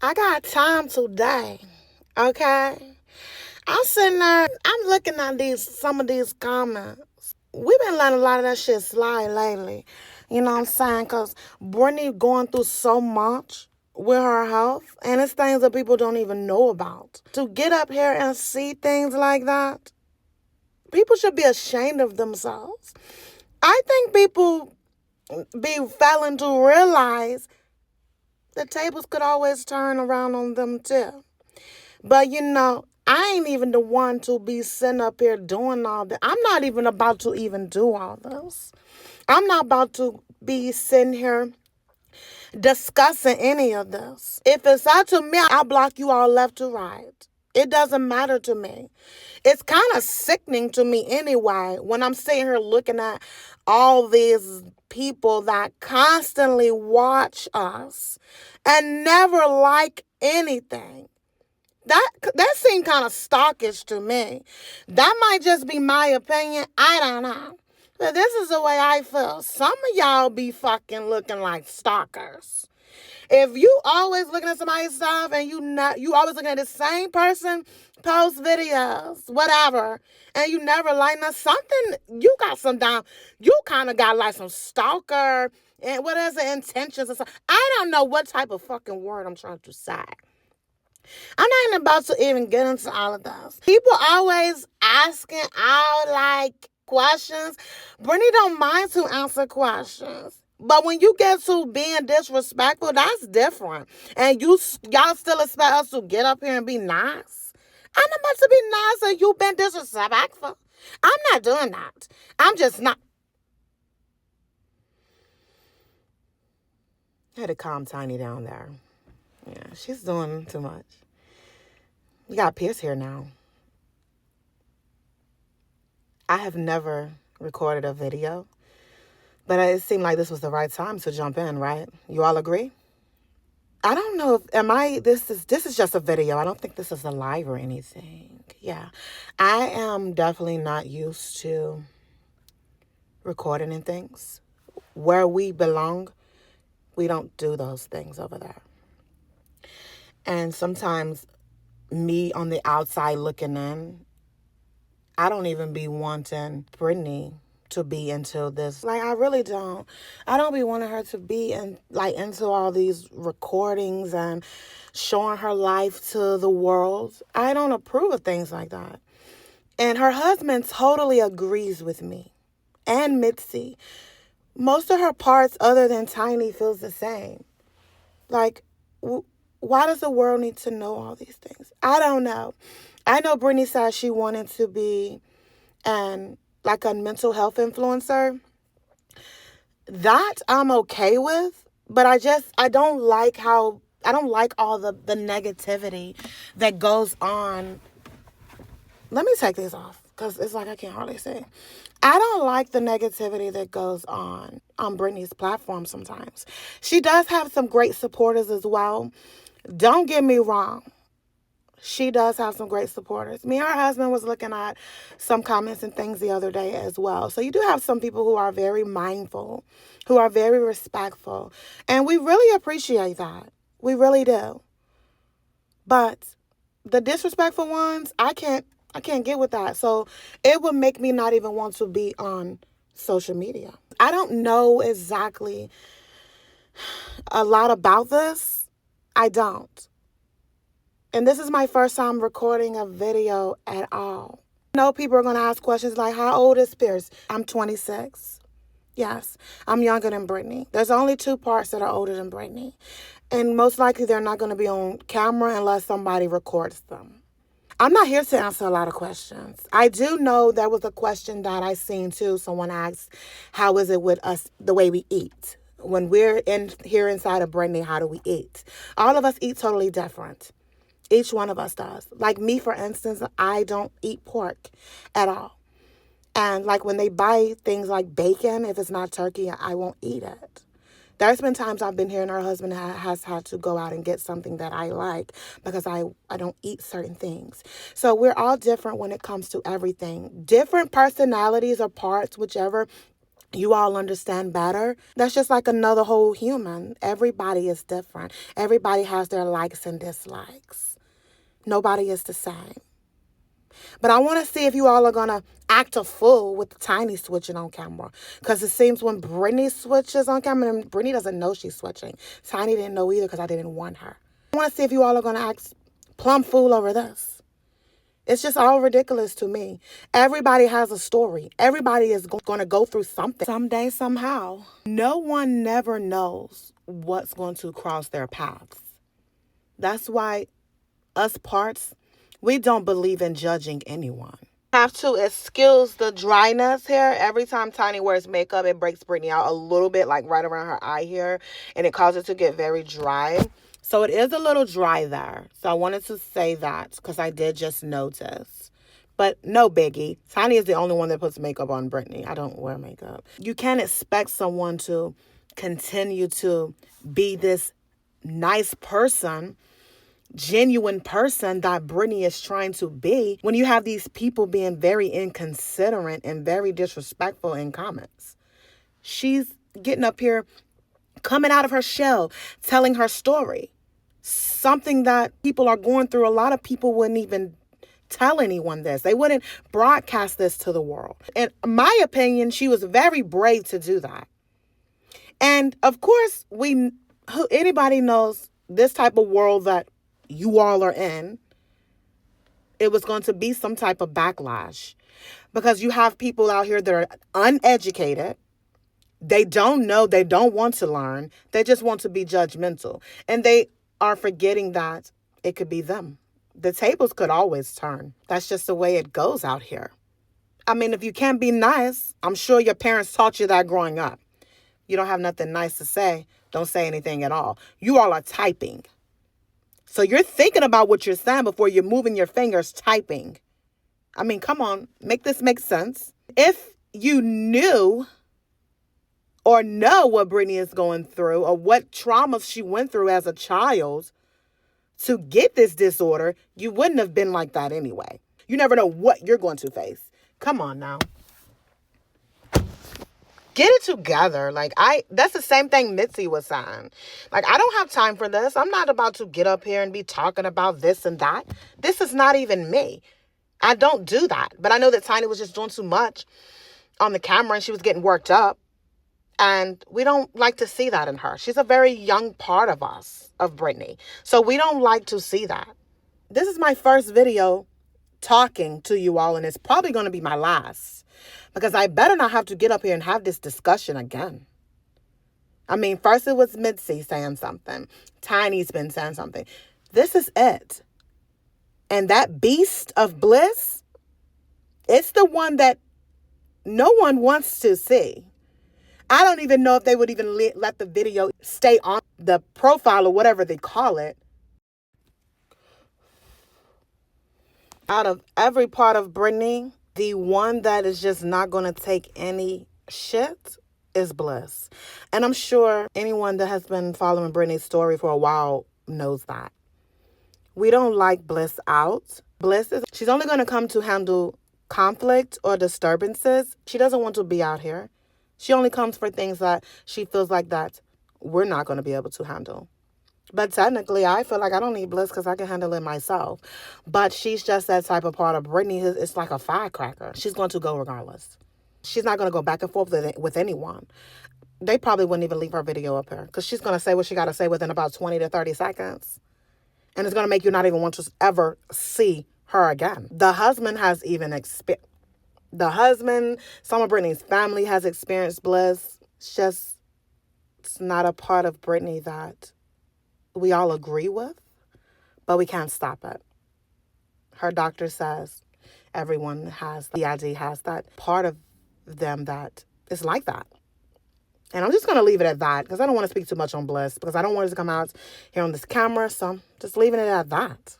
I got time today. Okay? I'm sitting there, I'm looking at some of these comments. We've been letting a lot of that shit slide lately. You know what I'm saying? Because Brittany going through so much with her health, and it's things that people don't even know about. To get up here and see things like that, people should be ashamed of themselves. I think people be failing to realize the tables could always turn around on them too. But I ain't even the one to be sitting up here doing all that. I'm not even about to even do all this. I'm not about to be sitting here discussing any of this. If it's up to me, I'll block you all left to right. It doesn't matter to me. It's kind of sickening to me anyway when I'm sitting here looking at all these people that constantly watch us and never like anything. That seemed kind of stalkish to me. That might just be my opinion. I don't know. But this is the way I feel. Some of y'all be fucking looking like stalkers. If you always looking at somebody's stuff and you always looking at the same person post videos, whatever, and you never like something, you got some down. You kind of got like some stalker and what is the intentions or something. I don't know what type of fucking word I'm trying to say. I'm not even about to even get into all of those. People always asking all like questions. Brittany don't mind to answer questions. But when you get to being disrespectful, that's different. And y'all still expect us to get up here and be nice? I'm not about to be nice and you've been disrespectful. I'm not doing that. I'm just not. I had to calm Tiny down there. Yeah, she's doing too much. You got Pierce here now. I have never recorded a video, but it seemed like this was the right time to jump in, right? You all agree? I don't know if this is just a video. I don't think this is a live or anything. Yeah. I am definitely not used to recording and things. Where we belong, we don't do those things over there. And sometimes me on the outside looking in, I don't even be wanting Brittany to be into this. Like, I really don't. I don't be wanting her to be into all these recordings and showing her life to the world. I don't approve of things like that. And her husband totally agrees with me and Mitzi. Most of her parts other than Tiny feels the same. Like, why does the world need to know all these things? I don't know. I know Brittany said she wanted to be like a mental health influencer. That I'm okay with, but I don't like all the negativity that goes on. Let me take these off because it's like I can't hardly say. I don't like the negativity that goes on Brittany's platform sometimes. She does have some great supporters as well. Don't get me wrong. She does have some great supporters. Me and her husband was looking at some comments and things the other day as well. So you do have some people who are very mindful, who are very respectful. And we really appreciate that. We really do. But the disrespectful ones, I can't get with that. So it would make me not even want to be on social media. I don't know exactly a lot about this. I don't. And this is my first time recording a video at all. I know people are going to ask questions like, how old is Pierce? I'm 26. Yes, I'm younger than Brittany. There's only 2 parts that are older than Brittany. And most likely they're not going to be on camera unless somebody records them. I'm not here to answer a lot of questions. I do know there was a question that I seen too. Someone asked, how is it with us, the way we eat? When we're here inside of Brittany, how do we eat? All of us eat totally different. Each one of us does. Like me, for instance, I don't eat pork at all. And like when they buy things like bacon, if it's not turkey, I won't eat it. There's been times I've been here and her husband has had to go out and get something that I like because I don't eat certain things. So we're all different when it comes to everything. Different personalities or parts, whichever You all understand better. That's just like another whole human. Everybody is different. Everybody has their likes and dislikes. Nobody is the same. But I want to see if you all are going to act a fool with Tiny switching on camera. Because it seems when Brittany switches on camera, and Brittany doesn't know she's switching. Tiny didn't know either because I didn't want her. I want to see if you all are going to act plumb fool over this. It's just all ridiculous to me. Everybody has a story. Everybody is going to go through something someday, somehow. No one never knows what's going to cross their paths. That's why us parts, we don't believe in judging anyone. Have to excuse the dryness here. Every time Tiny wears makeup, it breaks Brittany out a little bit, like right around her eye here, and it causes it to get very dry. So it is a little dry there. So I wanted to say that because I did just notice. But no biggie. Tiny is the only one that puts makeup on Brittany. I don't wear makeup. You can't expect someone to continue to be this nice person, genuine person that Brittany is trying to be when you have these people being very inconsiderate and very disrespectful in comments. She's getting up here, coming out of her shell, telling her story. Something that people are going through. A lot of people wouldn't even tell anyone this. They wouldn't broadcast this to the world. In my opinion, she was very brave to do that. And of course, anybody knows this type of world that you all are in, it was going to be some type of backlash because you have people out here that are uneducated. They don't know. They don't want to learn. They just want to be judgmental. And they are forgetting that it could be them. The tables could always turn. That's just the way it goes out here. I mean, if you can't be nice, I'm sure your parents taught you that growing up. You don't have nothing nice to say, don't say anything at all. You all are typing. So you're thinking about what you're saying before you're moving your fingers typing. I mean, come on, make this make sense. If you knew or know what Brittany is going through or what traumas she went through as a child to get this disorder, you wouldn't have been like that anyway. You never know what you're going to face. Come on now. Get it together. That's the same thing Mitzi was saying. I don't have time for this. I'm not about to get up here and be talking about this and that. This is not even me. I don't do that. But I know that Tiny was just doing too much on the camera and she was getting worked up. And we don't like to see that in her. She's a very young part of us, of Brittany. So we don't like to see that. This is my first video talking to you all, and it's probably going to be my last. Because I better not have to get up here and have this discussion again. I mean, first it was Mitzi saying something. Tiny's been saying something. This is it. And that beast of bliss, it's the one that no one wants to see. I don't even know if they would even let the video stay on the profile or whatever they call it. Out of every part of Brittany, the one that is just not going to take any shit is Bliss. And I'm sure anyone that has been following Brittany's story for a while knows that. We don't like Bliss out. She's only going to come to handle conflict or disturbances. She doesn't want to be out here. She only comes for things that she feels like that we're not going to be able to handle. But technically, I feel like I don't need Bliss because I can handle it myself. But she's just that type of part of Brittany. It's like a firecracker. She's going to go regardless. She's not going to go back and forth with anyone. They probably wouldn't even leave her video up here because she's going to say what she got to say within about 20 to 30 seconds. And it's going to make you not even want to ever see her again. The husband has even experienced. Some of Brittany's family has experienced Bliss. It's not a part of Brittany that we all agree with, but we can't stop it. Her doctor says everyone has, the ID has that part of them that is like that. And I'm just going to leave it at that because I don't want to speak too much on Bliss because I don't want it to come out here on this camera. So I'm just leaving it at that.